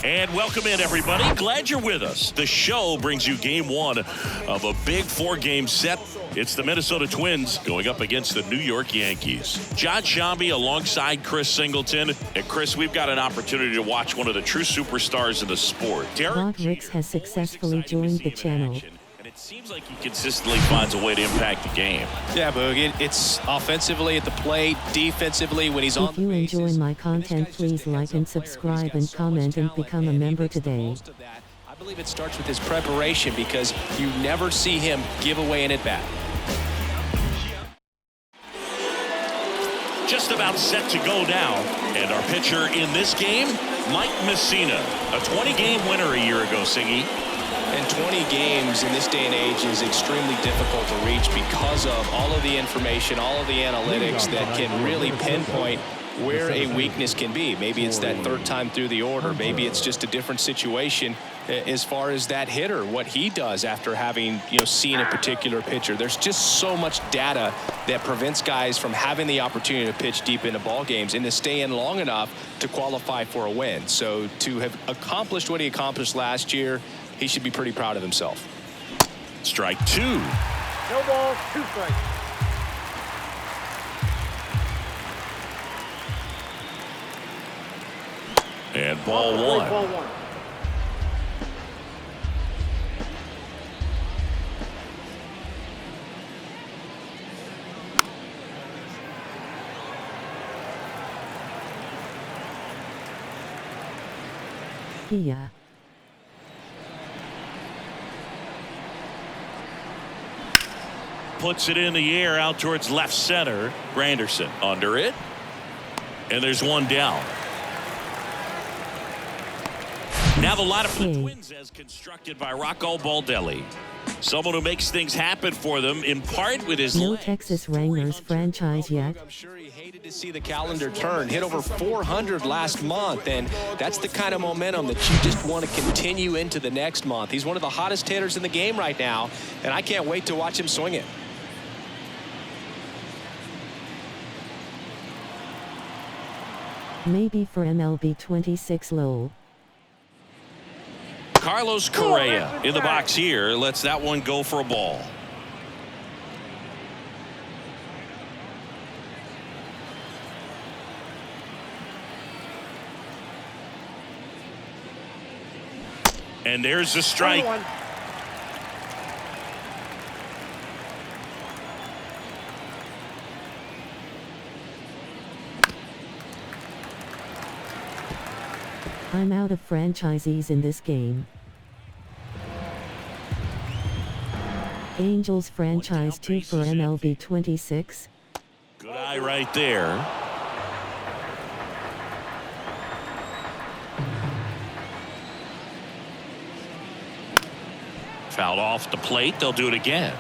And welcome in, everybody. Glad you're with us. The show brings you game one of a big four-game set. It's the Minnesota Twins going up against the New York Yankees. John Shambi alongside Chris Singleton. And Chris, we've got an opportunity to watch one of the true superstars in the sport. Bob Ricks has successfully joined the channel. And it seems like he consistently finds a way to impact the game. Yeah, Boog, it's offensively at the plate, defensively when he's on. If you enjoy my content, please like and subscribe and comment and become a member today. I believe it starts with his preparation because you never see him give away an at-bat. Just about set to go now. And our pitcher in this game, Mike Messina, a 20-game winner a year ago, Singy. And 20 games in this day and age is extremely difficult to reach because of all of the information, all of the analytics that can really pinpoint where a weakness can be. Maybe it's that third time through the order. Maybe it's just a different situation as far as that hitter, what he does after having, seen a particular pitcher. There's just so much data that prevents guys from having the opportunity to pitch deep into ball games and to stay in long enough to qualify for a win. So to have accomplished what he accomplished last year, he should be pretty proud of himself. Strike two. No balls, 2 strikes. And ball one. Ball one. Yeah. Puts it in the air out towards left center. Granderson under it. And there's one down. Now the lineup for the Twins as constructed by Rocco Baldelli. Someone who makes things happen for them in part with his No legs. Texas Wranglers franchise yet. I'm sure he hated to see the calendar turn. Hit over 400 last month, and that's the kind of momentum that you just want to continue into the next month. He's one of the hottest hitters in the game right now, and I can't wait to watch him swing it. Maybe for MLB 26 low. Carlos Correa in the box here. Lets that one go for a ball. And there's the strike. I'm out of franchisees in this game. Angels franchise 2 for MLB 26. Good eye right there. Fouled off the plate. They'll do it again.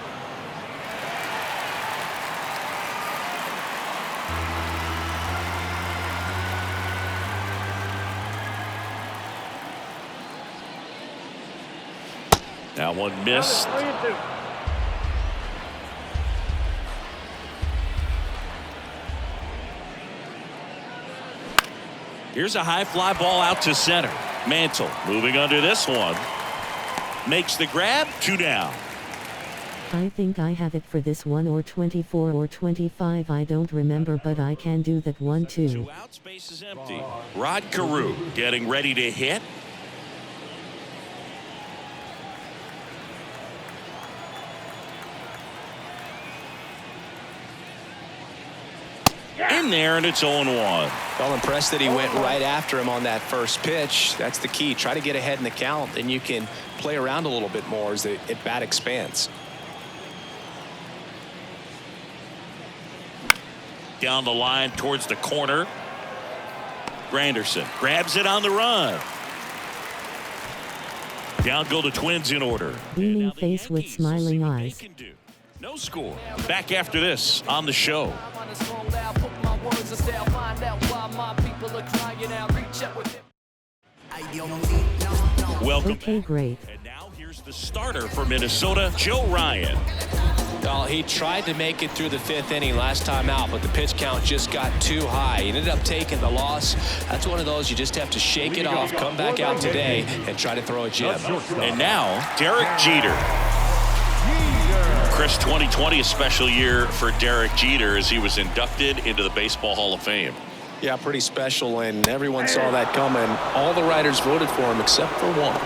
That one missed. Here's a high fly ball out to center. Mantle moving under this one. Makes the grab. 2 down. I think I have it for this one, or 24 or 25. I don't remember, but I can do that one too. 2 out. Space is empty. Rod Carew getting ready to hit. In there, and it's 0-1. Well, impressed that he went right after him on that first pitch. That's the key. Try to get ahead in the count, then you can play around a little bit more as the at-bat expands. Down the line towards the corner. Granderson grabs it on the run. Down go the Twins in order. Beaming face with smiling eyes. No score. Back after this on the show. Welcome. Okay, great. And now here's the starter for Minnesota, Joe Ryan. Well, he tried to make it through the 5th inning last time out, but the pitch count just got too high. He ended up taking the loss. That's one of those you just have to shake it off, come back out today, and try to throw a gem. And now, Derek Jeter. Chris, 2020, a special year for Derek Jeter as he was inducted into the Baseball Hall of Fame. Yeah, pretty special, and everyone saw that coming. All the writers voted for him except for one.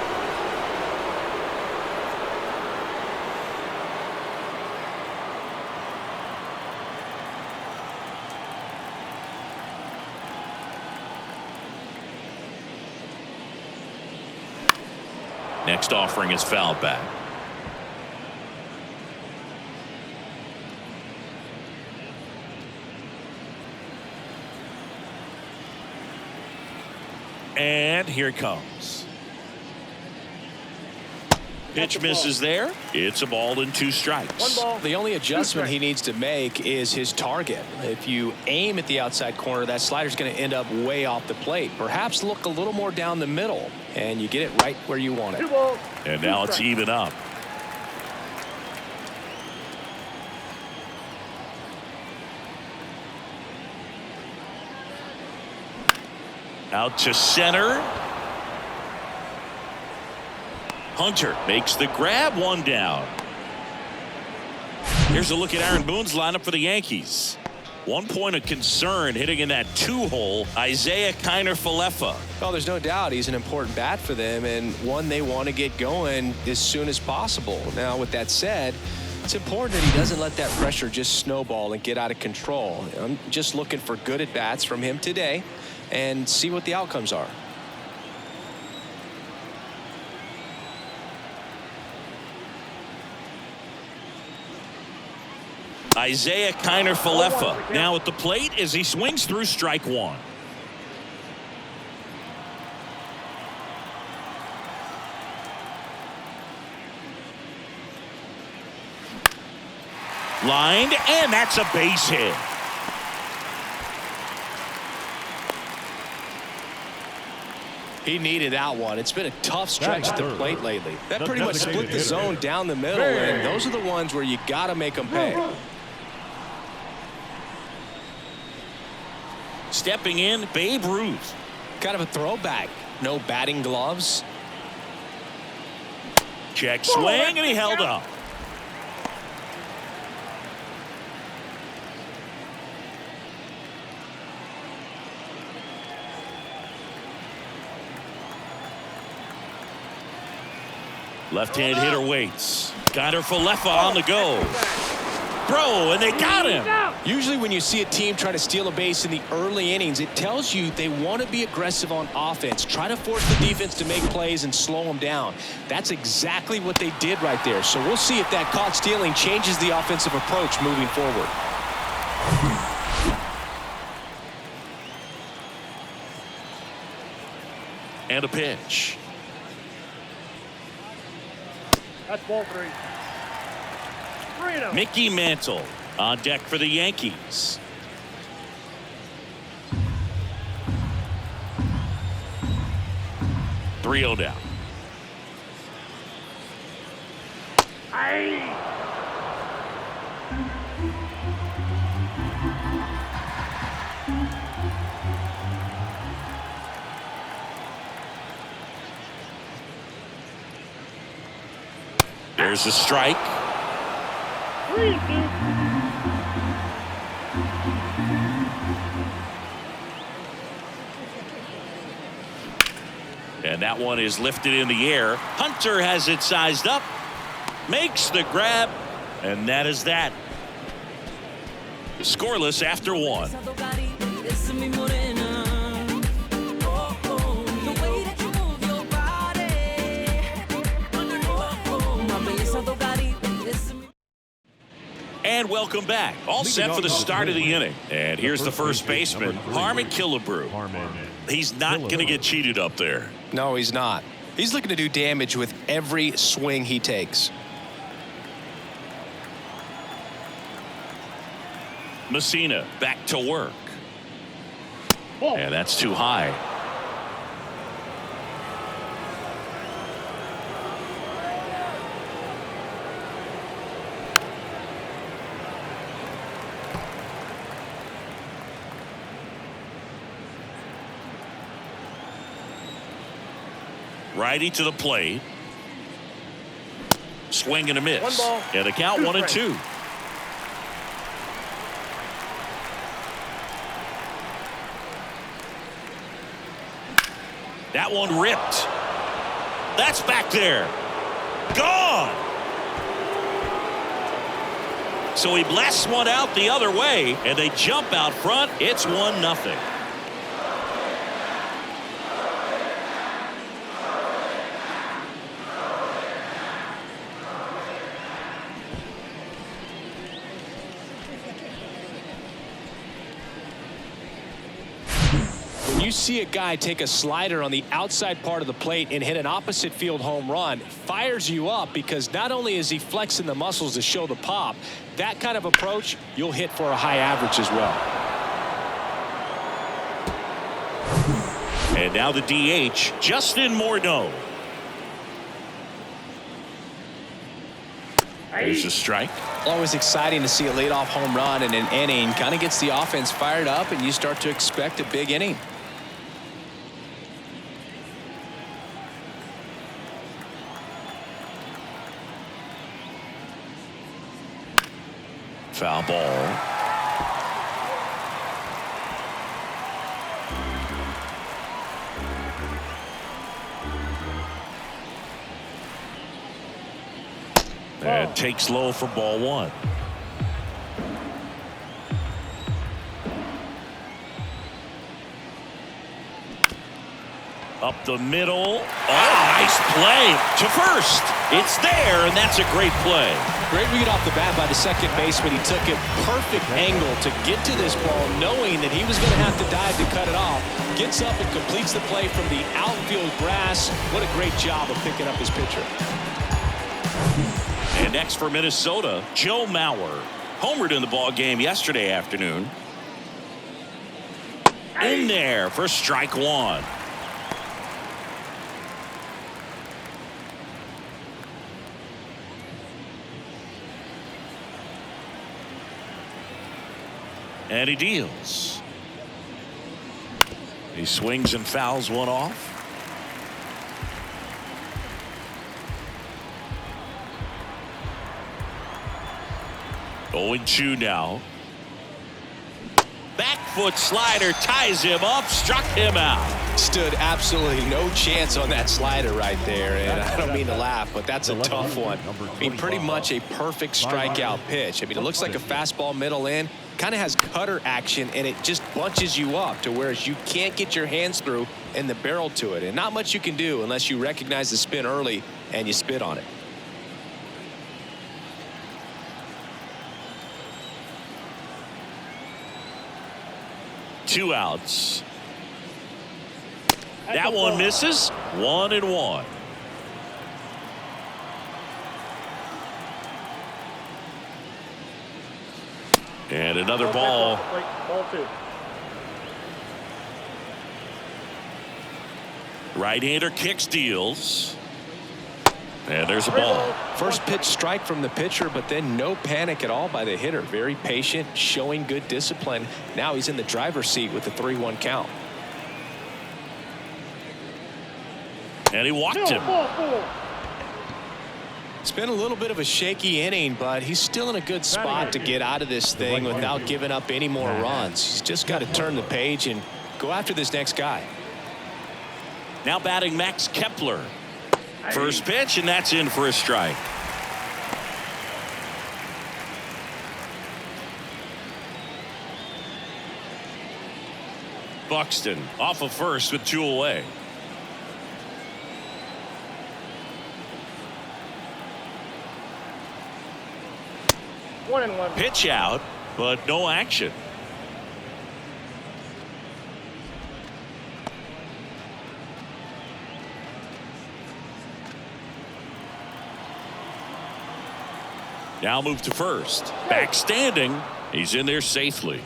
Next offering is fouled back. And here it comes. Pitch misses there. It's a ball and 2 strikes. The only adjustment he needs to make is his target. If you aim at the outside corner, that slider's going to end up way off the plate. Perhaps look a little more down the middle, and you get it right where you want it. And now it's even up. Out to center. Hunter makes the grab, 1 down. Here's a look at Aaron Boone's lineup for the Yankees. 1 point of concern hitting in that 2-hole, Isaiah Kiner-Falefa. Well, there's no doubt he's an important bat for them and one they want to get going as soon as possible. Now, with that said, it's important that he doesn't let that pressure just snowball and get out of control. I'm just looking for good at-bats from him today and see what the outcomes are. Isaiah Kiner-Falefa now at the plate as he swings through strike 1. Lined, and that's a base hit. He needed that one. It's been a tough stretch at the plate lately. That pretty much split the zone down the middle, and those are the ones where you got to make them pay. Stepping in, Babe Ruth. Kind of a throwback. No batting gloves. Check swing, and he held up. Left-hand hitter waits. Kiner-Falefa on the go. Throw, and they got him. Usually when you see a team try to steal a base in the early innings, it tells you they want to be aggressive on offense. Try to force the defense to make plays and slow them down. That's exactly what they did right there. So we'll see if that caught stealing changes the offensive approach moving forward. And a pitch. That's ball 3. Mickey Mantle on deck for the Yankees. Three-0 down. There's a strike. And that one is lifted in the air. Hunter has it sized up, makes the grab, and that is that. Scoreless after 1. And welcome back. All set for the start of the inning. And here's the first baseman, Harmon Killebrew. He's not going to get cheated up there. No, he's not. He's looking to do damage with every swing he takes. Messina back to work. And that's too high. Righty to the plate. Swing and a miss. 1 ball, And a count 2 1-2. strikes. That one ripped. That's back there. Gone. So he blasts one out the other way, and they jump out front. It's 1-0. When you see a guy take a slider on the outside part of the plate and hit an opposite field home run, fires you up because not only is he flexing the muscles to show the pop, that kind of approach, you'll hit for a high average as well. And now the DH, Justin Morneau. There's a strike. Always exciting to see a leadoff home run in an inning. Kind of gets the offense fired up, and you start to expect a big inning. Foul ball. And takes low for ball 1. Up the middle. Oh, nice play to first. It's there, and that's a great play. Great read off the bat by the second baseman. He took a perfect angle to get to this ball, knowing that he was going to have to dive to cut it off. Gets up and completes the play from the outfield grass. What a great job of picking up his pitcher. And next for Minnesota, Joe Mauer. Homered in the ball game yesterday afternoon. In there for strike 1. And he deals. He swings and fouls one off. Oh, 0-2 now. Back foot slider ties him up, struck him out. Stood absolutely no chance on that slider right there, and I don't mean to laugh, but that's a tough one. I mean, pretty much a perfect strikeout pitch. I mean, it looks like a fastball middle in, kind of has cutter action, and it just bunches you up to where you can't get your hands through and the barrel to it, and not much you can do unless you recognize the spin early and you spit on it. Two outs. That one misses. 1-1. And another ball. Ball 2. Right-hander kicks, deals. And there's a ball. First pitch strike from the pitcher, but then no panic at all by the hitter. Very patient, showing good discipline. Now he's in the driver's seat with the 3-1 count. And he walked him. Ball 4. It's been a little bit of a shaky inning, but he's still in a good spot to get out of this thing without giving up any more runs. He's just got to turn the page and go after this next guy. Now batting Max Kepler. First pitch, and that's in for a strike. Buxton off of first with 2 away. One and one. Pitch out, but no action. Now move to first. Back standing. He's in there safely.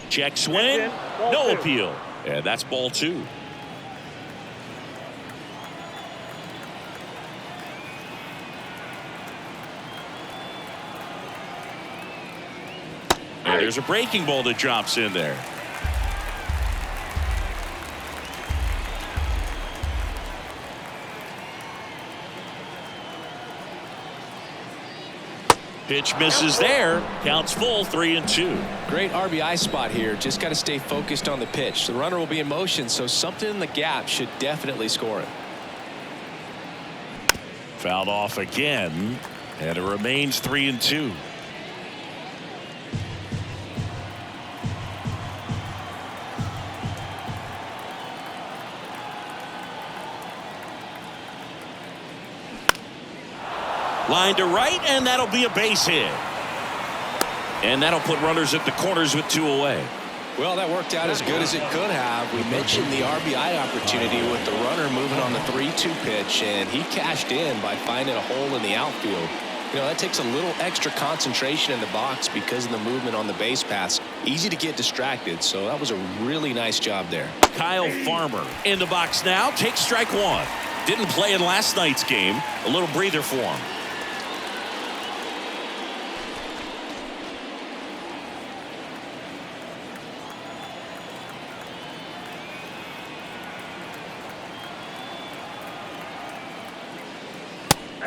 Check swing. No appeal. And that's ball 2. And there's a breaking ball that drops in there. Pitch misses there. Counts full, 3-2. Great RBI spot here. Just got to stay focused on the pitch. The runner will be in motion, so something in the gap should definitely score it. Fouled off again, and it remains 3-2. Line to right, and that'll be a base hit. And that'll put runners at the corners with 2 away. Well, that worked out as good as it could have. We mentioned the RBI opportunity with the runner moving on the 3-2 pitch, and he cashed in by finding a hole in the outfield. You know, that takes a little extra concentration in the box because of the movement on the base paths. Easy to get distracted, so that was a really nice job there. Kyle Farmer in the box now. Takes strike 1. Didn't play in last night's game. A little breather for him.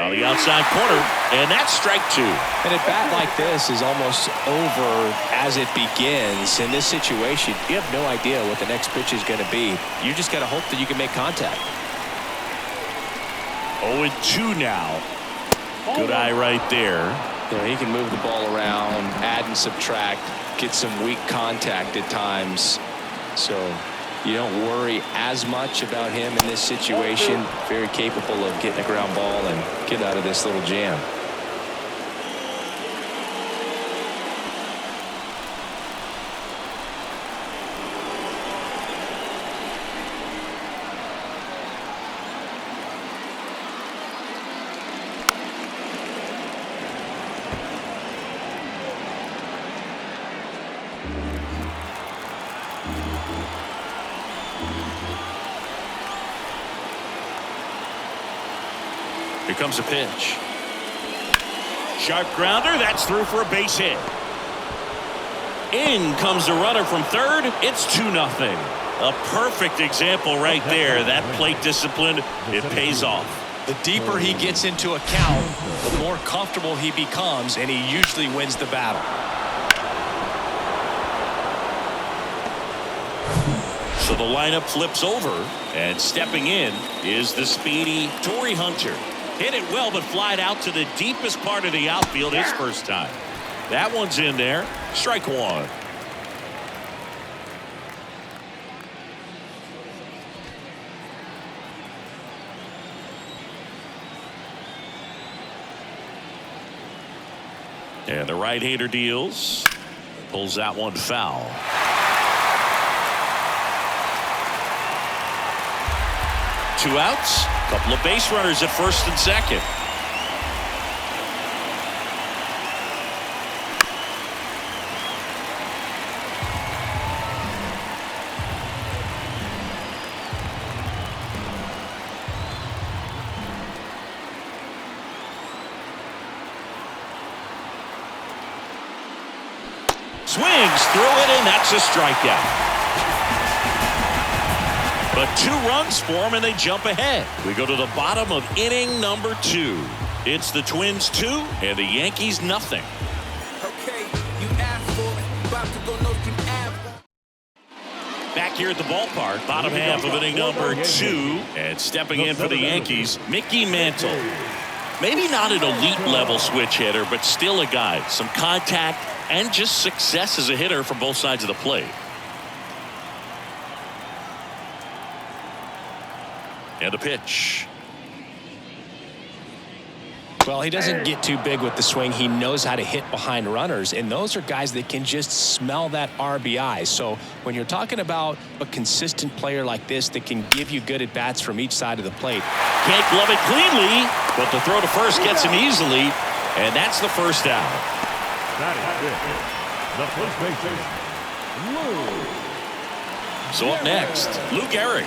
On the outside corner, and that's strike 2. And a bat like this is almost over as it begins. In this situation, you have no idea what the next pitch is going to be. You just got to hope that you can make contact. 0-2 now. Good eye right there. You know, he can move the ball around, add and subtract, get some weak contact at times. So you don't worry as much about him in this situation. Very capable of getting a ground ball and get out of this little jam. Here comes a pitch. Sharp grounder. That's through for a base hit. In comes the runner from third. It's 2-0. A perfect example right there. That plate discipline, it pays off. The deeper he gets into a count, the more comfortable he becomes, and he usually wins the battle. So the lineup flips over, and stepping in is the speedy Torrey Hunter. Hit it well, but flied out to the deepest part of the outfield his first time. That one's in there. Strike 1. And the right-hander deals. Pulls that one foul. Two outs. Couple of base runners at first and second. Swings through it, and that's a strikeout. But 2 runs for them, and they jump ahead. We go to the bottom of inning number 2. It's the Twins 2 and the Yankees nothing. Okay, you asked for it. About to go no can add. Back here at the ballpark, bottom half of inning number 2, and stepping in for the Yankees, Mickey Mantle. Maybe not an elite level switch hitter, but still a guy. Some contact and just success as a hitter from both sides of the plate. And the pitch. Well, he doesn't get too big with the swing. He knows how to hit behind runners, and those are guys that can just smell that RBI. So when you're talking about a consistent player like this that can give you good at-bats from each side of the plate. Can't glove it cleanly, but the throw to first gets him easily, and that's the first out. That is it. The first baseman, Lou. So up next, Lou Gehrig.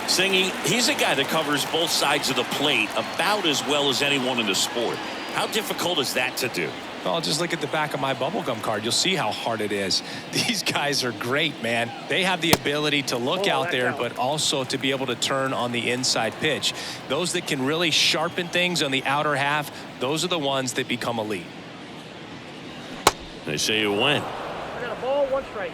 Singing, he's a guy that covers both sides of the plate about as well as anyone in the sport. How difficult is that to do? Well, just look at the back of my bubblegum card. You'll see how hard it is. These guys are great, man. They have the ability to look out there, but also to be able to turn on the inside pitch. Those that can really sharpen things on the outer half, those are the ones that become elite. They say you win. I got a ball, 1 strike.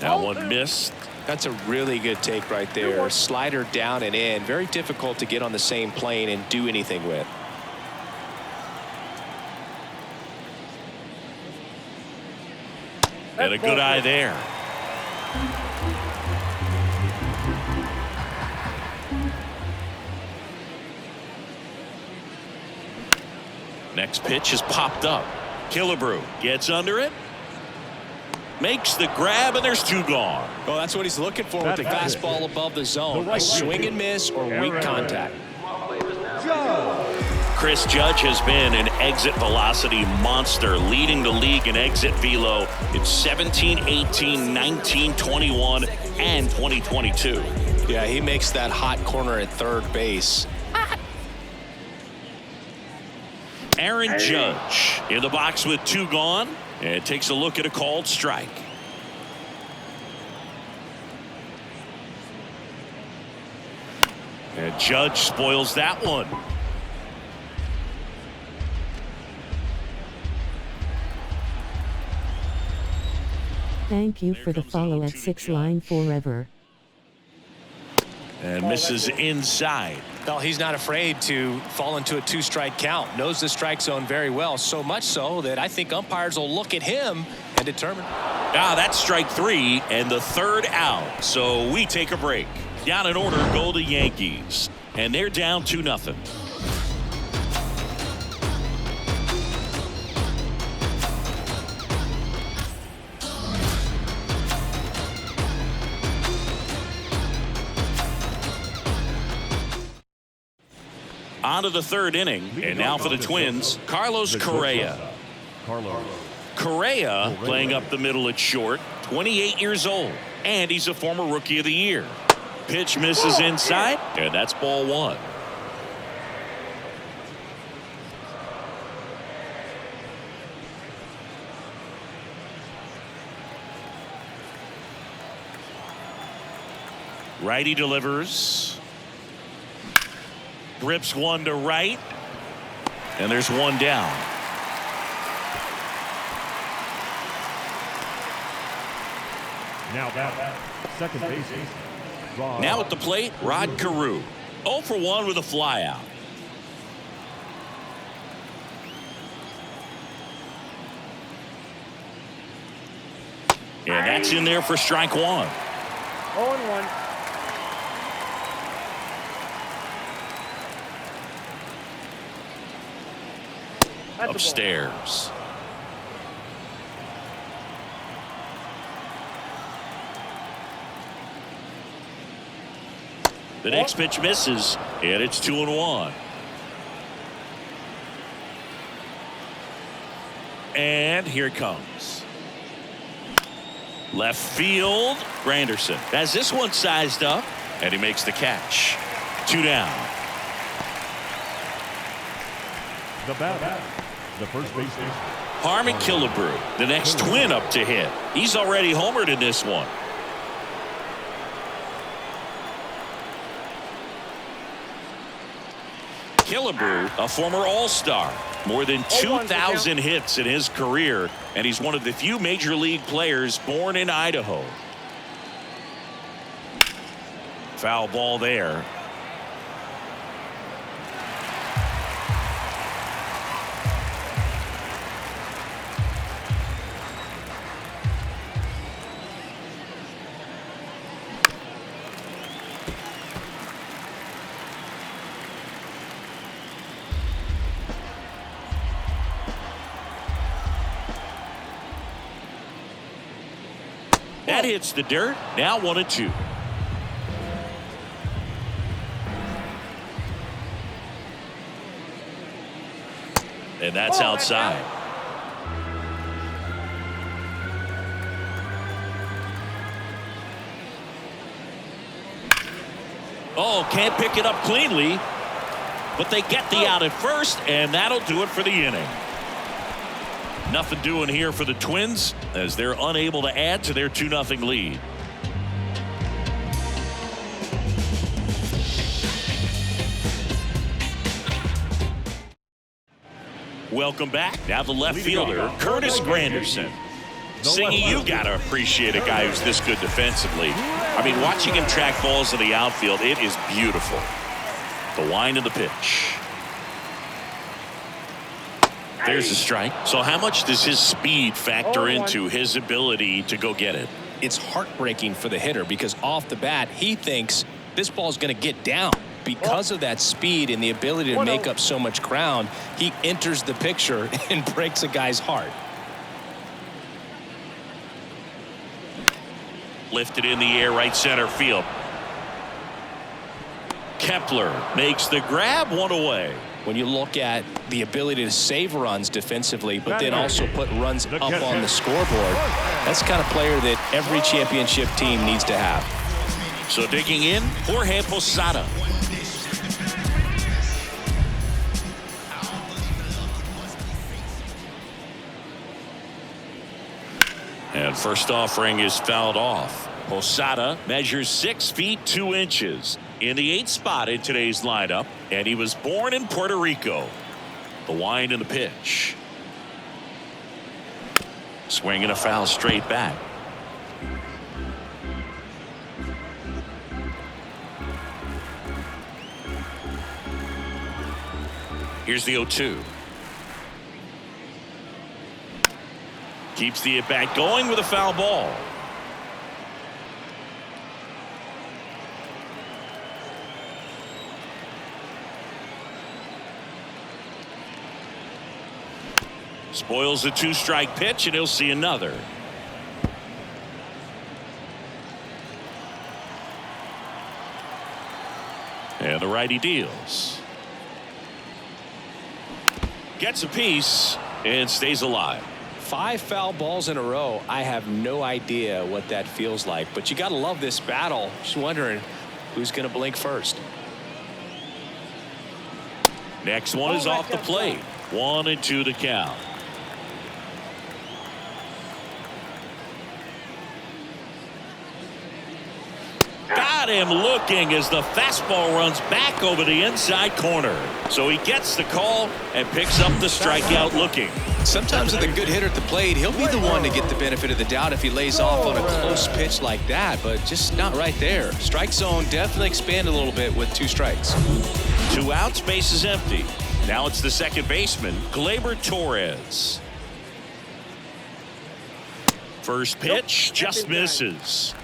That one missed. That's a really good take right there. Slider down and in. Very difficult to get on the same plane and do anything with. And a good eye there. Next pitch is popped up. Killebrew gets under it. Makes the grab, and there's 2 gone. Well, that's what he's looking for with the fastball above the zone. A swing and miss or weak contact. Chris Judge has been an exit velocity monster, leading the league in exit velo in 17, 18, 19, 21, and 2022. Yeah, he makes that hot corner at third base. Aaron Judge in the box with 2 gone. And takes a look at a called strike. And Judge spoils that one. Thank you for the follow at 6 line forever. And misses inside. Well, he's not afraid to fall into a 2-strike count. Knows the strike zone very well, so much so that I think umpires will look at him and determine. That's strike 3 and the 3rd out. So we take a break. Down in order go the Yankees. And they're down 2-0. On to the 3rd inning, and now for the Twins, Carlos Correa. Correa playing up the middle at short, 28 years old, and he's a former Rookie of the Year. Pitch misses inside, and that's ball 1. Righty delivers. Rips one to right, and there's 1 down. Now that second base. Now at the plate, Rod Carew. 0 for 1 with a flyout. And that's in there for strike 1. 0-1. Upstairs. The next pitch misses, and it's 2-1. And here it comes. Left field, Granderson has this one sized up, and he makes the catch. 2 down. The batter, the first baseman, Harmon Killebrew, the next Twin up to hit. He's already homered in this one. Killebrew, a former All-Star, more than 2,000 hits in his career, and he's one of the few major league players born in Idaho. Foul ball there. That hits the dirt. Now 1-2. And that's outside. Oh, can't pick it up cleanly, but they get the out at first, and that'll do it for the inning. Nothing doing here for the Twins as they're unable to add to their 2-0 lead. Welcome back. Now the left fielder, Curtis Granderson. Singy, you got to appreciate a guy who's this good defensively. I mean, watching him track balls in the outfield, it is beautiful. The wind of the pitch. There's a strike. So how much does his speed factor into his ability to go get it? It's heartbreaking for the hitter because off the bat, he thinks this ball's going to get down. Because of that speed and the ability to make up so much ground, he enters the picture and breaks a guy's heart. Lifted in the air, right center field. Kepler makes the grab, one away. When you look at the ability to save runs defensively, but then also put runs up on the scoreboard, that's the kind of player that every championship team needs to have. So digging in, Jorge Posada. And first offering is fouled off. Posada measures 6 feet 2 inches in the 8th spot in today's lineup, and he was born in Puerto Rico. The wind and the pitch. Swinging a foul straight back. Here's the 0-2. Keeps the at-bat going with a foul ball. Spoils the 2-strike pitch, and he'll see another. And the righty deals. Gets a piece and stays alive. 5 foul balls in a row. I have no idea what that feels like, but you got to love this battle. Just wondering who's going to blink first. Next one is off the plate. 1-2 the count. Got him looking as the fastball runs back over the inside corner. So he gets the call and picks up the strikeout looking. Sometimes with a good hitter at the plate, he'll be the one to get the benefit of the doubt if he lays off on a close pitch like that, but just not right there. Strike zone definitely expand a little bit with 2 strikes. 2 outs, base is empty. Now it's the second baseman, Gleyber Torres. First pitch just misses.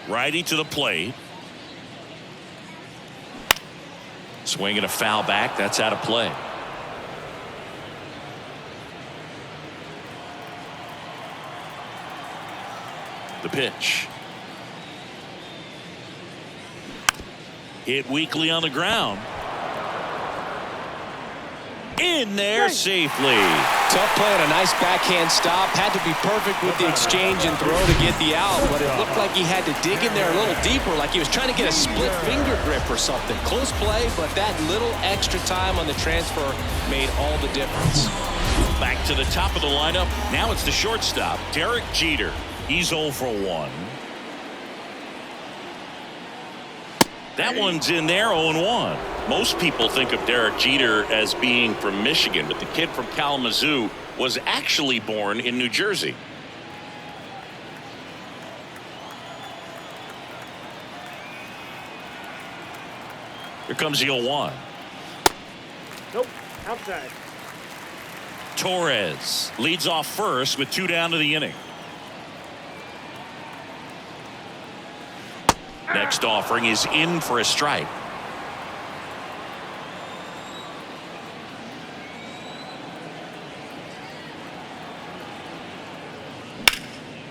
Righty to the plate. Swinging a foul back. That's out of play. The pitch. Hit weakly on the ground. In there safely. Tough play on a nice backhand stop. Had to be perfect with the exchange and throw to get the out, but it looked like he had to dig in there a little deeper, like he was trying to get a split finger grip or something. Close play, but that little extra time on the transfer made all the difference. Back to the top of the lineup. Now it's the shortstop, Derek Jeter. He's 0 for 1. That one's in there, 0-1. Most people think of Derek Jeter as being from Michigan, but the kid from Kalamazoo was actually born in New Jersey. Here comes the 0-1. Nope, outside. Torres leads off first with 2 down to the inning. Next offering is in for a strike.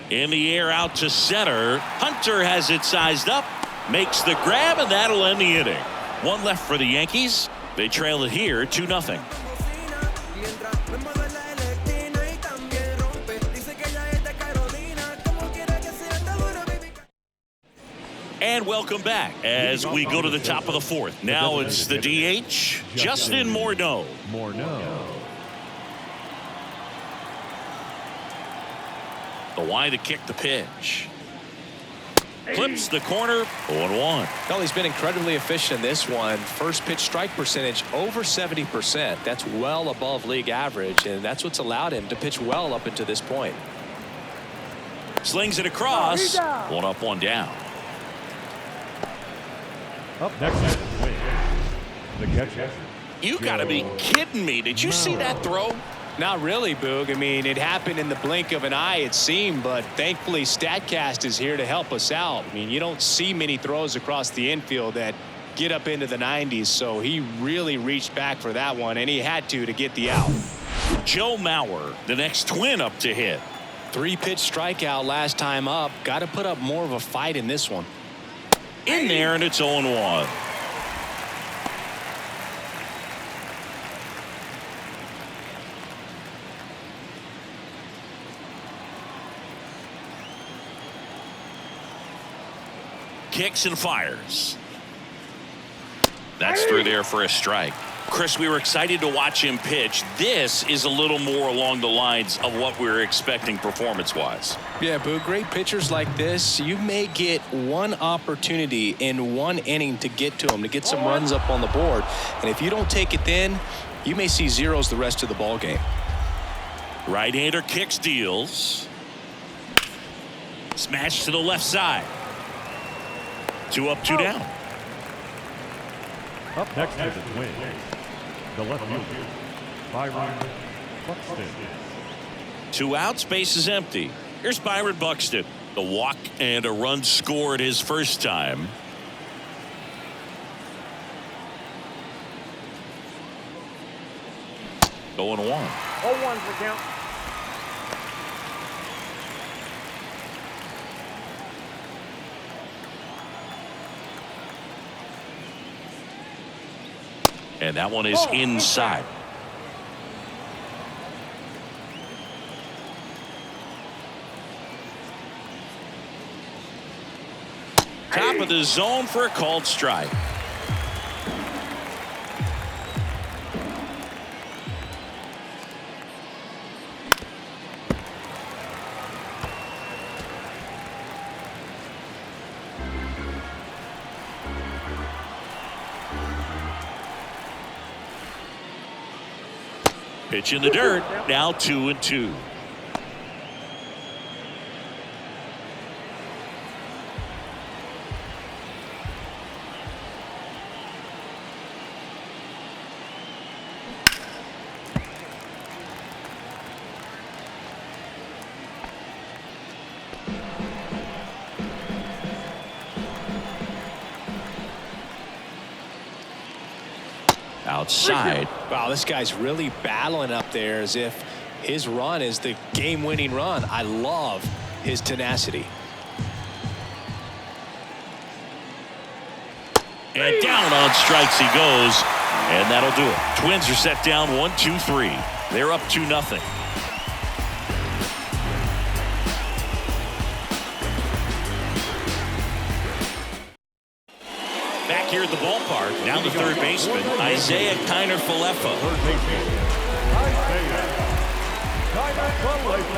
In the air out to center. Hunter has it sized up, makes the grab, and that'll end the inning. 1 left for the Yankees. They trail it here 2-0. Y entra, me mueve en la esquina y también rompe. Dice que ella es de Carolina, como quiera que sea, está buena, baby. And welcome back as we go to the top of the fourth. Now it's the DH, Justin Morneau. The Y to kick the pitch. Clips the corner, 0-1. Well, he's been incredibly efficient in this one. First pitch strike percentage over 70%. That's well above league average, and that's what's allowed him to pitch well up until this point. Slings it across. One up, one down. Up next is the catcher. You got to be kidding me. Did you see that throw? Not really, Boog. I mean, it happened in the blink of an eye, it seemed, but thankfully StatCast is here to help us out. I mean, you don't see many throws across the infield that get up into the 90s, so he really reached back for that one, and he had to get the out. Joe Mauer, the next Twin up to hit. 3-pitch strikeout last time up. Got to put up more of a fight in this one. In there, and it's 0-1. Kicks and fires. That's through there for a strike. Chris, we were excited to watch him pitch. This is a little more along the lines of what we were expecting performance-wise. Yeah, Boo, great pitchers like this, you may get one opportunity in one inning to get to them, to get some runs up on the board. And if you don't take it then, you may see zeros the rest of the ball game. Right-hander kicks, deals. Smash to the left side. 2 up, 2 down. Up next is the Twins. The left fielder, Byron Buxton. 2 outs, base is empty. Here's Byron Buxton. The walk and a run scored his first time. Going 1. 0-1 for count. And that one is inside. Top of the zone for a called strike. Pitch in the dirt. Now 2-2. Outside. Wow, this guy's really battling up there as if his run is the game-winning run. I love his tenacity. And down on strikes he goes, and that'll do it. Twins are set down 1-2-3. They're up 2-0. Back here at the ballpark, now the third baseman, Isaiah Kiner-Falefa.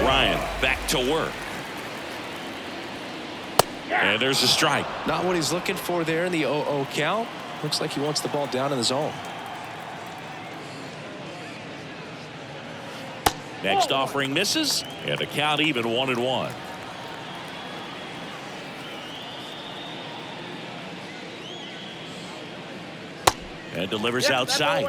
Ryan back to work. And there's a strike. Not what he's looking for there in the 0-0 count. Looks like he wants the ball down in the zone. Next offering misses, and the count even 1-1. And delivers outside.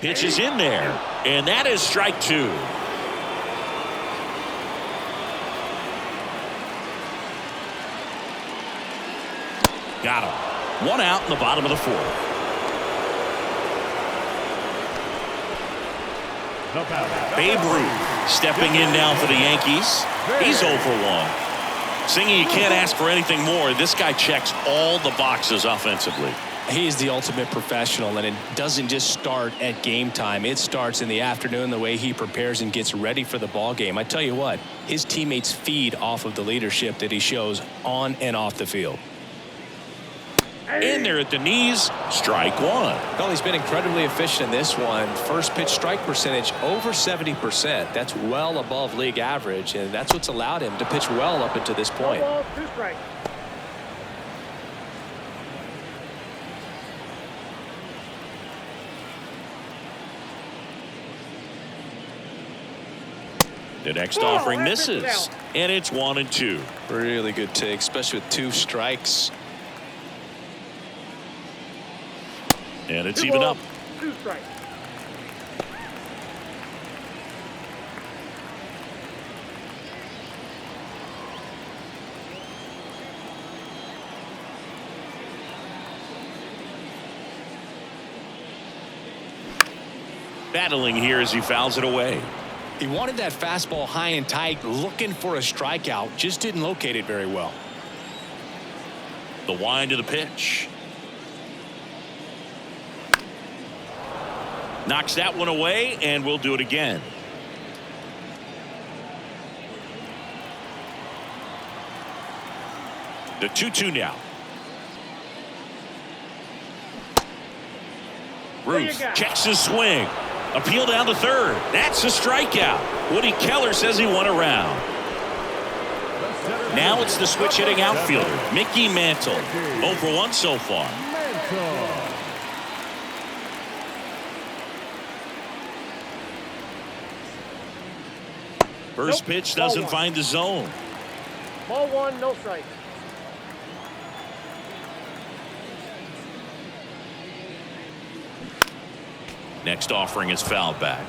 Pitch is in there, and that is strike 2. Got him. 1 out in the bottom of the 4th. The batter. Babe Ruth stepping in now for the Yankees. He's 0 for 1. Singing, you can't ask for anything more. This guy checks all the boxes offensively. He is the ultimate professional, and it doesn't just start at game time. It starts in the afternoon, the way he prepares and gets ready for the ball game. I tell you what, his teammates feed off of the leadership that he shows on and off the field. In there at the knees, strike one. Well, he's been incredibly efficient in this one. First pitch strike percentage over 70%. That's well above league average, and that's what's allowed him to pitch well up until this point. 2 strikes. The next offering misses, and it's 1 and 2. Really good take, especially with 2 strikes. And it's 2 even balls, up. 2 strikes. Battling here as he fouls it away. He wanted that fastball high and tight, looking for a strikeout, just didn't locate it very well. The wind of the pitch. Knocks that one away, and we'll do it again. The 2-2 now. Ruth checks his swing. Appeal down to third. That's a strikeout. Woody Keller says he won a round. Now it's the switch hitting outfielder, Mickey Mantle. 0 for 1 so far. First pitch doesn't find the zone. Ball 1, no strikes. Next offering is fouled back.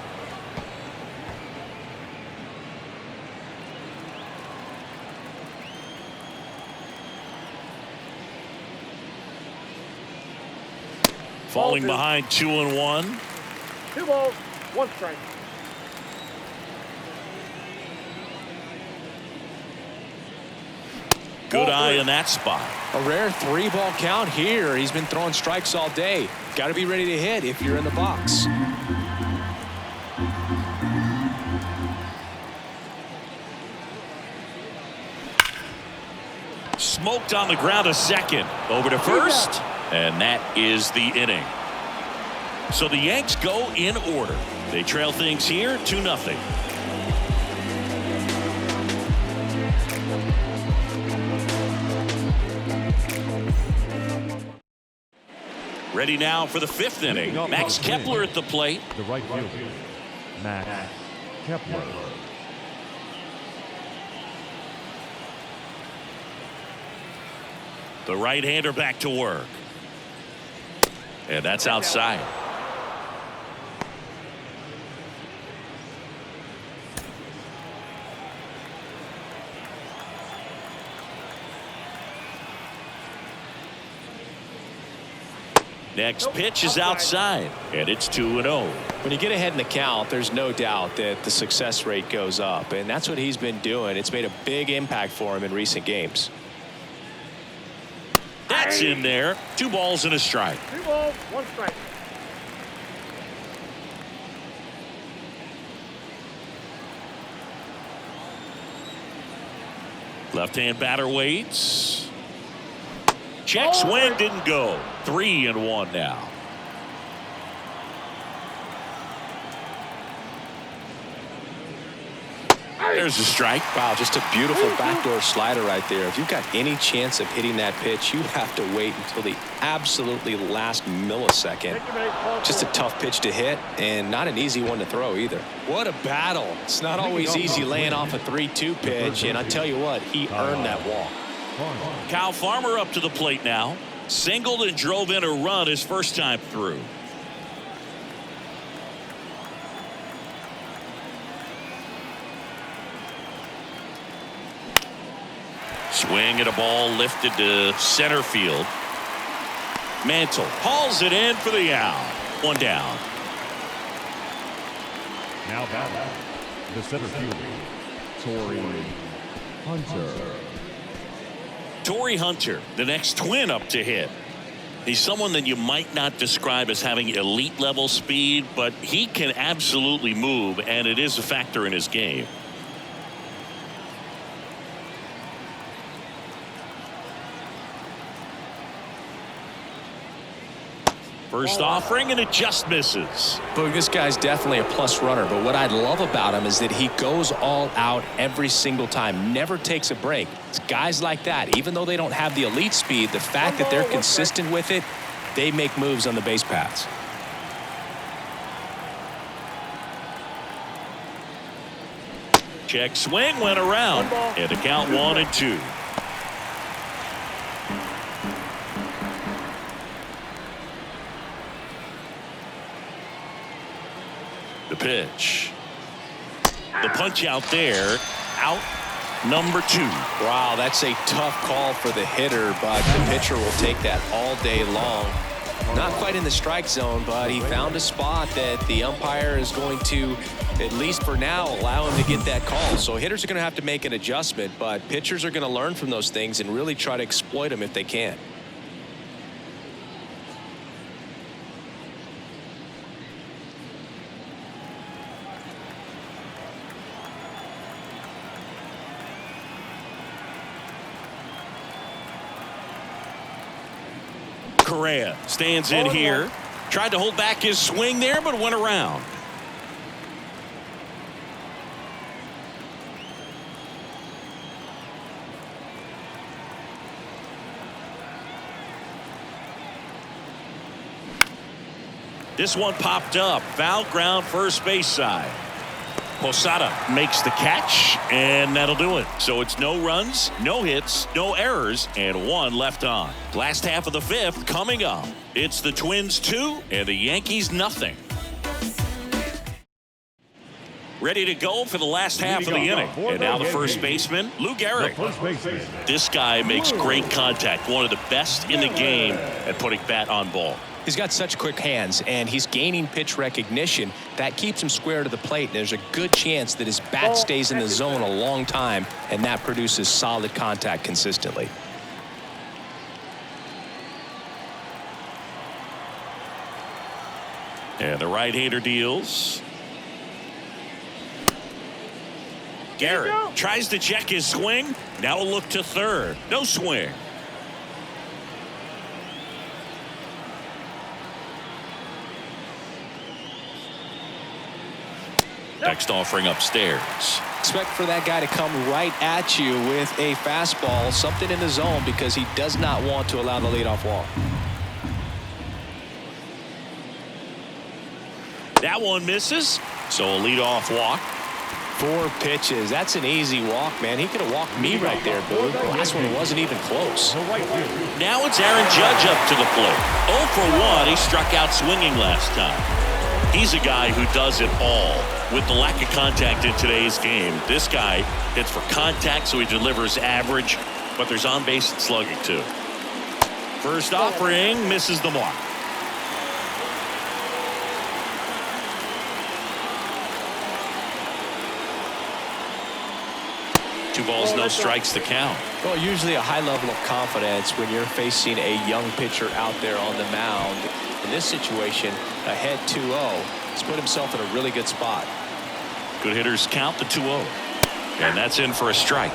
Falling behind 2 and 1. 2 balls, 1 strike. Good eye in that spot. A rare 3-ball count here. He's been throwing strikes all day. Got to be ready to hit if you're in the box. Smoked on the ground a second. Over to first. And that is the inning. So the Yanks go in order. They trail things here 2-0. Ready now for the 5th inning. Max Kepler at the plate. The right fielder, Max Kepler. The right-hander back to work. And that's outside. Next pitch is outside, and it's 2-0. When you get ahead in the count, there's no doubt that the success rate goes up, and that's what he's been doing. It's made a big impact for him in recent games. That's in there. 2 balls and a strike. 2 balls, 1 strike. Left-hand batter waits. Check swing, didn't go. 3-1 now. There's a strike. Wow, just a beautiful backdoor slider right there. If you've got any chance of hitting that pitch, you have to wait until the absolutely last millisecond. Just a tough pitch to hit, and not an easy one to throw either. What a battle. It's not always easy laying off a 3-2 pitch, and I tell you what, he earned that walk. Kyle Farmer up to the plate now. Singled and drove in a run his first time through. Swing at a ball lifted to center field. Mantle hauls it in for the out. 1 down. Now batting, the center fielder, Torrey Hunter. Torrey Hunter, the next Twin up to hit. He's someone that you might not describe as having elite level speed, but he can absolutely move, and it is a factor in his game. First offering, and it just misses. But this guy's definitely a plus runner, but what I love about him is that he goes all out every single time, never takes a break. It's guys like that, even though they don't have the elite speed, the fact that they're consistent with it, they make moves on the base paths. Check swing, went around, and the count 1-2. The pitch. The punch out there. Out number 2. Wow, that's a tough call for the hitter, but the pitcher will take that all day long. Not quite in the strike zone, but he found a spot that the umpire is going to, at least for now, allow him to get that call. So hitters are going to have to make an adjustment, but pitchers are going to learn from those things and really try to exploit them if they can. Correa stands in here. Tried to hold back his swing there, but went around. This one popped up. Foul ground, first base side. Posada makes the catch, and that'll do it. So it's no runs, no hits, no errors, and 1 left on. Last half of the 5th coming up. It's the Twins 2 and the Yankees nothing. Ready to go for the last half of the inning. And now the first baseman, Lou Gehrig. This guy makes great contact. One of the best in the game at putting bat on ball. He's got such quick hands, and he's gaining pitch recognition. That keeps him square to the plate, and there's a good chance that his bat stays in the zone a long time, and that produces solid contact consistently. And the right-hander deals. Gehrig tries to check his swing. Now a look to third. No swing. Next offering upstairs. Expect for that guy to come right at you with a fastball, something in the zone, because he does not want to allow the leadoff walk. That one misses, so a leadoff walk. 4 pitches. That's an easy walk, man. He could have walked me right there, Boo. The last one wasn't even close. Now it's Aaron Judge up to the plate. 0 for 1. He struck out swinging last time. He's a guy who does it all. With the lack of contact in today's game, this guy hits for contact, so he delivers average, but there's on-base slugging too. First offering misses the mark. Two balls, no strikes to count. Well, usually a high level of confidence when you're facing a young pitcher out there on the mound. In this situation, ahead 2-0, he's put himself in a really good spot. Good hitters count the 2-0. And that's in for a strike.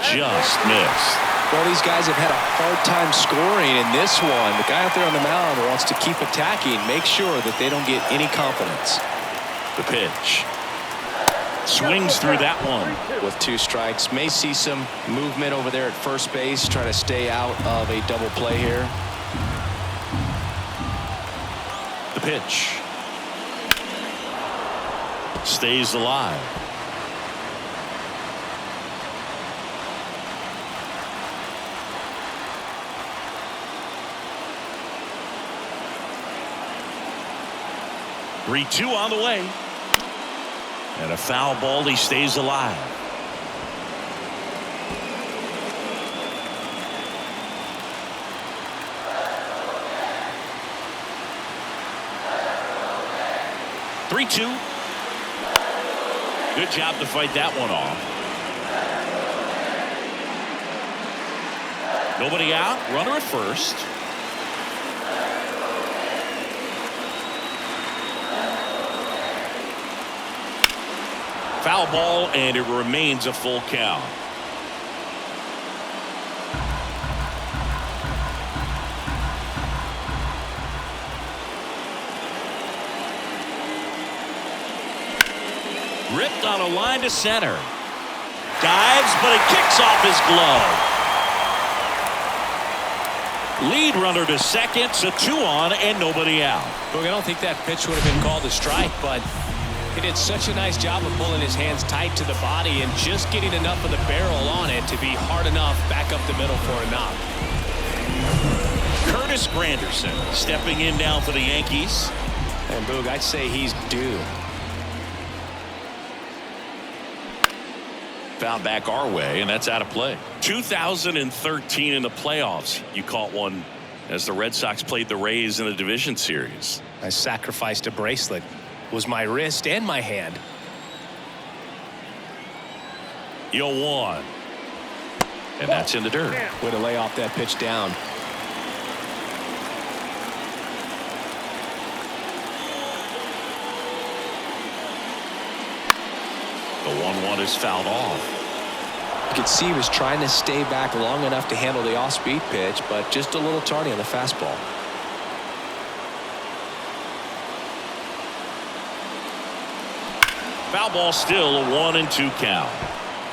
Just missed. Well, these guys have had a hard time scoring in this one. The guy out there on the mound wants to keep attacking, make sure that they don't get any confidence. The pitch. Swings through that one. With 2 strikes, may see some movement over there at first base, trying to stay out of a double play here. The pitch. Stays alive. Three-two on the way. And a foul ball. He stays alive. 3-2. Good job to fight that one off. Nobody out. Runner at first. Foul ball, and it remains a full count. Ripped on a line to center. Dives, but it kicks off his glove. Lead runner to second, so 2 on and nobody out. Look, I don't think that pitch would have been called a strike, but he did such a nice job of pulling his hands tight to the body and just getting enough of the barrel on it to be hard enough back up the middle for a knock. Curtis Granderson stepping in now for the Yankees. And Boog, I'd say he's due. Foul back our way, and that's out of play. 2013 in the playoffs, you caught one as the Red Sox played the Rays in the division series. I sacrificed a bracelet. It was my wrist and my hand. 0-1. And that's in the dirt. Way to lay off that pitch down. The 1-1 is fouled off. You could see he was trying to stay back long enough to handle the off-speed pitch, but just a little tardy on the fastball. Foul ball, still a 1-2 count.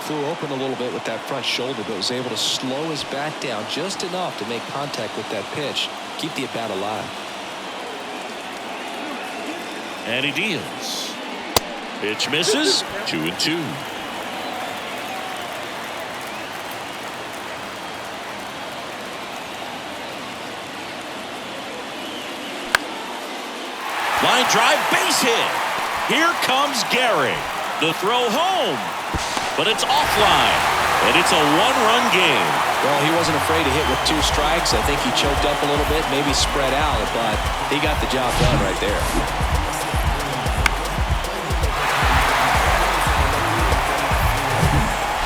Flew open a little bit with that front shoulder, but was able to slow his bat down just enough to make contact with that pitch, keep the at-bat alive. And he deals. Pitch misses. 2-2. Line drive, base hit. Here comes Gary. The throw home, but it's offline, and it's a 1-run game. Well, he wasn't afraid to hit with 2 strikes. I think he choked up a little bit, maybe spread out, but he got the job done right there.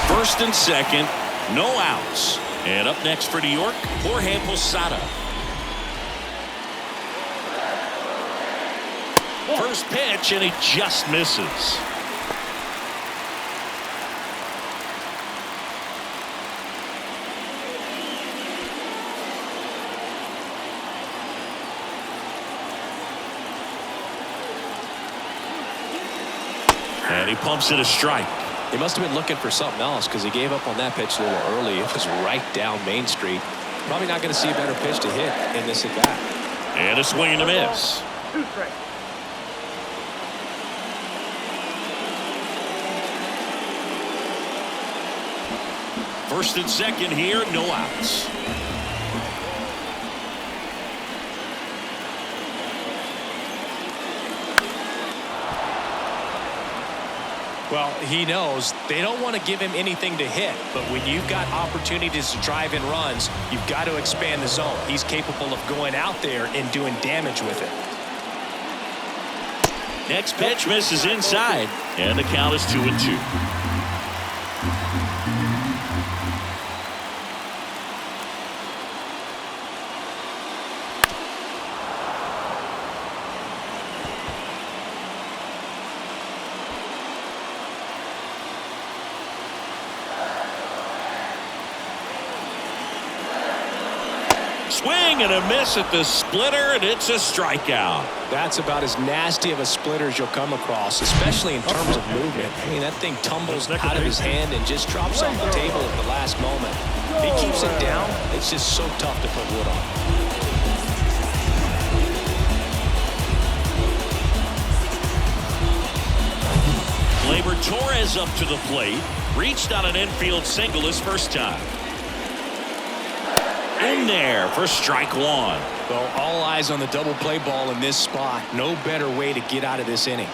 First and second, no outs. And up next for New York, Jorge Posada. First pitch, and he just misses. And he pumps it a strike. He must have been looking for something else because he gave up on that pitch a little early. It was right down Main Street. Probably not going to see a better pitch to hit in this at bat. And a swing and a miss. 2 strikes. First and second here, no outs. Well, he knows they don't want to give him anything to hit, but when you've got opportunities to drive in runs, you've got to expand the zone. He's capable of going out there and doing damage with it. Next pitch misses inside, and the count is 2-2. Swing and a miss at the splitter, and it's a strikeout. That's about as nasty of a splitter as you'll come across, especially in terms of movement. I mean, that thing tumbles out of his hand and just drops off the table at the last moment. He keeps it down. It's just so tough to put wood on. Gleyber Torres up to the plate. Reached on an infield single his first time. In there for strike 1. Well, all eyes on the double play ball in this spot. No better way to get out of this inning.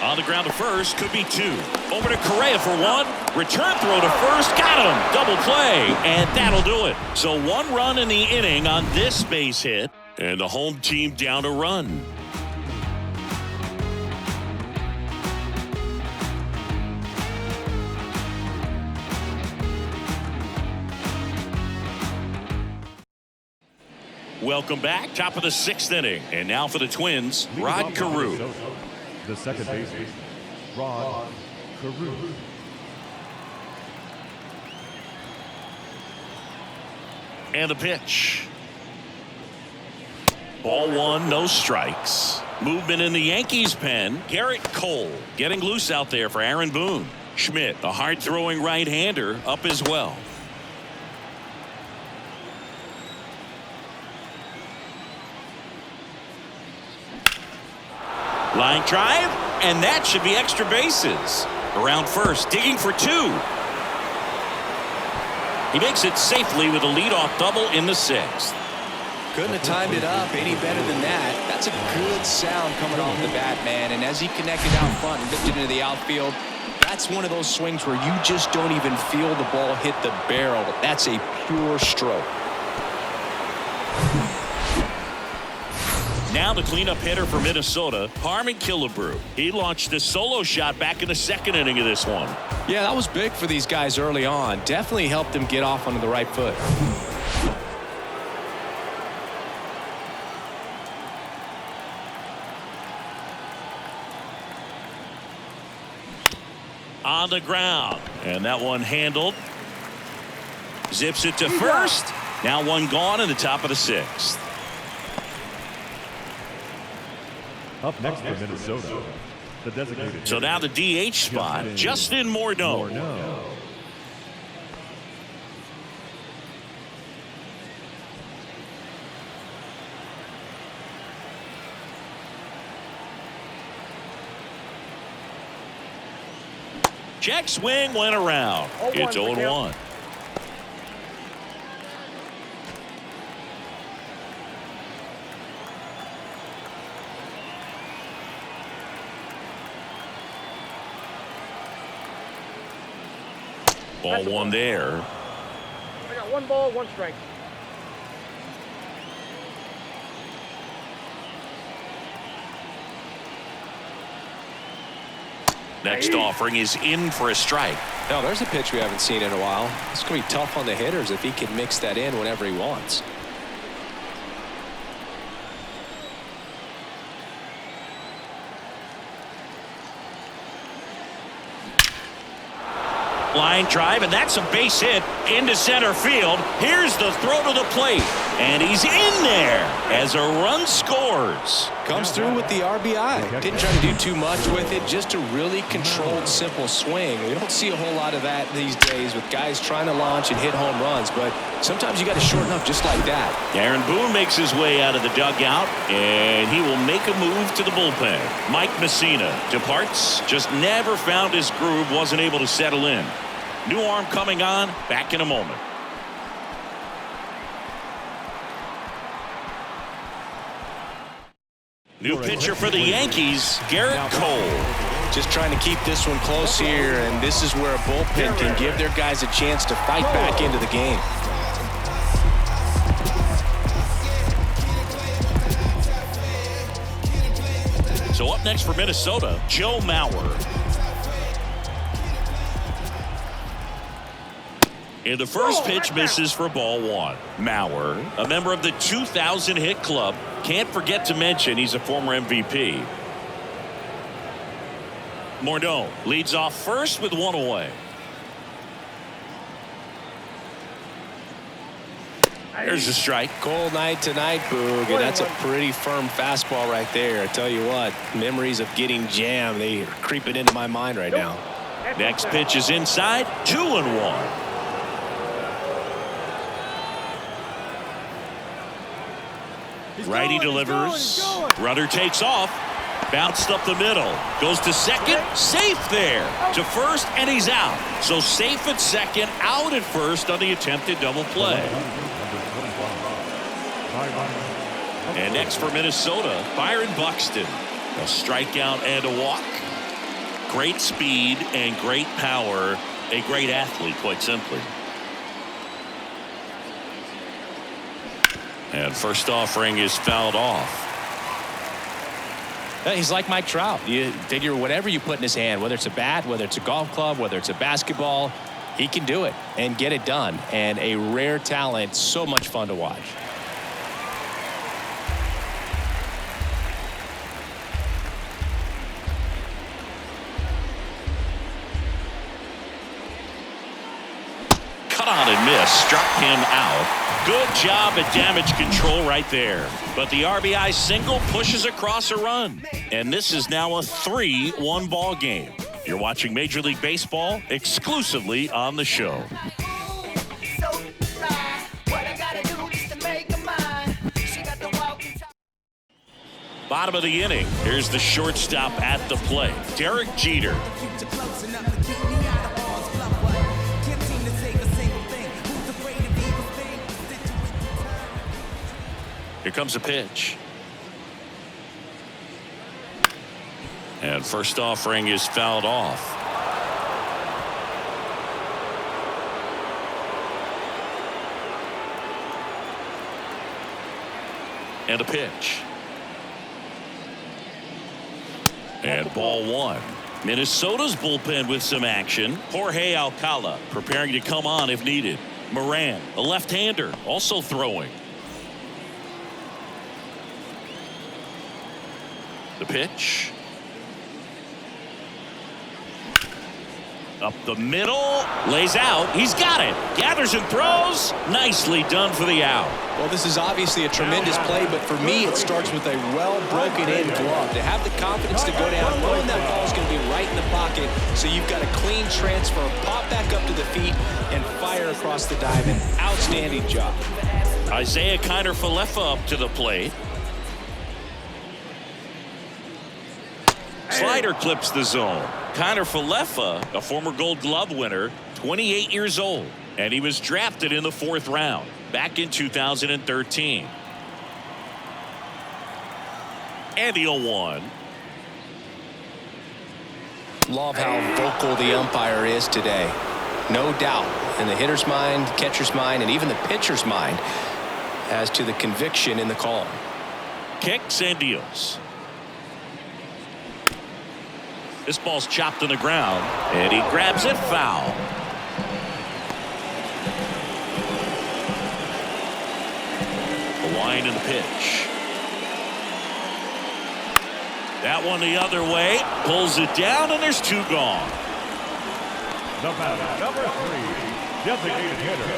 On the ground to first, could be two. Over to Correa for one. Return throw to first, got him. Double play, and that'll do it. So 1 run in the inning on this base hit, and the home team down a run. Welcome back. Top of the 6th inning. And now for the Twins, Rod Carew. The second baseman, Rod Carew. And the pitch. Ball 1, no strikes. Movement in the Yankees pen. Garrett Cole getting loose out there for Aaron Boone. Schmidt, a hard-throwing right-hander, up as well. Line drive, and that should be extra bases. Around first, digging for 2. He makes it safely with a leadoff double in the 6th. Couldn't have timed it up any better than that. That's a good sound coming off the bat, man. And as he connected out front and lifted into the outfield, that's one of those swings where you just don't even feel the ball hit the barrel. That's a pure stroke. Now the cleanup hitter for Minnesota, Harmon Killebrew. He launched a solo shot back in the 2nd inning of this one. Yeah, that was big for these guys early on. Definitely helped them get off onto the right foot. On the ground, and that one handled. Zips it to first. Now one gone in the top of the 6th. Up next for Minnesota, the designated. So now the DH spot, Justin Morneau. Check swing went around. It's 0-1. Ball 1 there. I got 1 ball, 1 strike. Next offering is in for a strike. Now there's a pitch we haven't seen in a while. It's going to be tough on the hitters if he can mix that in whenever he wants. Line drive, and that's a base hit into center field. Here's the throw to the plate, and he's in there as a run scores. Comes through with the RBI. Didn't try to do too much with it, just a really controlled, simple swing. We don't see a whole lot of that these days with guys trying to launch and hit home runs, but sometimes you got to shorten up just like that. Aaron Boone makes his way out of the dugout, and he will make a move to the bullpen. Mike Messina departs, just never found his groove, wasn't able to settle in. New arm coming on, back in a moment. New pitcher for the Yankees, Garrett Cole. Just trying to keep this one close here, and this is where a bullpen can give their guys a chance to fight back into the game. So up next for Minnesota, Joe Mauer. And the first pitch misses for ball 1. Mauer, a member of the 2000 hit club. Can't forget to mention he's a former MVP. Morneau leads off first with 1 away. There's a strike. Cold night tonight, Boog, and that's a pretty firm fastball right there. I tell you what, memories of getting jammed, they are creeping into my mind right now. Next pitch is inside, 2-1. Righty delivers. Runner takes off. Bounced up the middle. Goes to second. Safe there. To first, and he's out. So safe at second, out at first on the attempted double play. And next for Minnesota, Byron Buxton. A strikeout and a walk. Great speed and great power. A great athlete, quite simply. And first offering is fouled off. He's like Mike Trout. You figure whatever you put in his hand, whether it's a bat, whether it's a golf club, whether it's a basketball, he can do it and get it done. And a rare talent, so much fun to watch. Cut on and miss. Struck him out. Good job at damage control right there. But the RBI single pushes across a run. And this is now a 3-1 ball game. You're watching Major League Baseball exclusively on the show. Bottom of the inning. Here's the shortstop at the plate, Derek Jeter. Here comes a pitch. And first offering is fouled off. And a pitch. And ball one. Minnesota's bullpen with some action. Jorge Alcala preparing to come on if needed. Moran, a left-hander, also throwing. The pitch. Up the middle. Lays out. He's got it. Gathers and throws. Nicely done for the out. Well, this is obviously a tremendous play, but for me, it starts with a well-broken-in glove. To have the confidence to go down, knowing that ball is going to be right in the pocket, so you've got a clean transfer, pop back up to the feet, and fire across the diamond. Outstanding job. Isaiah Kiner-Falefa up to the plate. Slider clips the zone. Kiner-Falefa, a former Gold Glove winner, 28 years old, and he was drafted in the 4th round back in 2013. And the 0-1. Love how vocal the umpire is today. No doubt in the hitter's mind, catcher's mind, and even the pitcher's mind as to the conviction in the call. Kicks and deals. This ball's chopped on the ground, and he grabs it foul. The line and the pitch. That one the other way. Pulls it down, and there's 2 gone. The batter, number 3, designated hitter,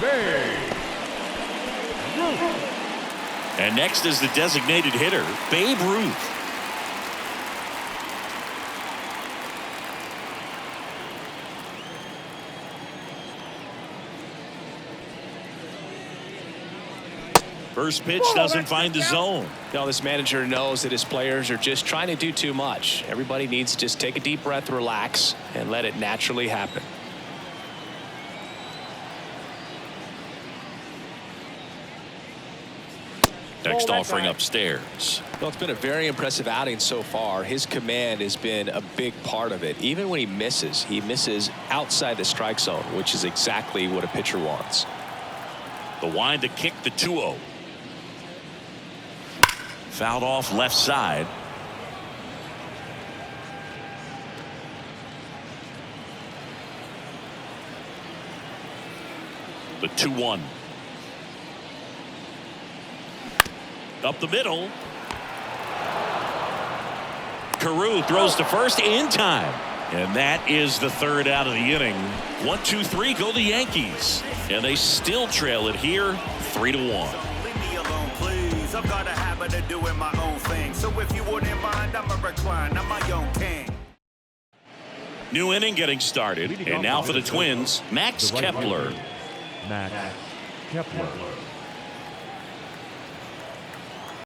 Babe Ruth. And next is the designated hitter, Babe Ruth. First pitch doesn't find the zone. Now this manager knows that his players are just trying to do too much. Everybody needs to just take a deep breath, relax, and let it naturally happen. Next offering upstairs. Well, it's been a very impressive outing so far. His command has been a big part of it. Even when he misses outside the strike zone, which is exactly what a pitcher wants. The wind to kick the 2-0. Fouled off left side. The 2-1. Up the middle. Carew throws to first in time. And that is the 3rd out of the inning. 1-2-3 go the Yankees. And they still trail it here 3-1. Leave me alone, please. I've got a habit of doing my own thing. So if you wouldn't mind, I'm a recline. I'm my own king. New inning getting started. And now for the Twins, Max Kepler. Max Kepler.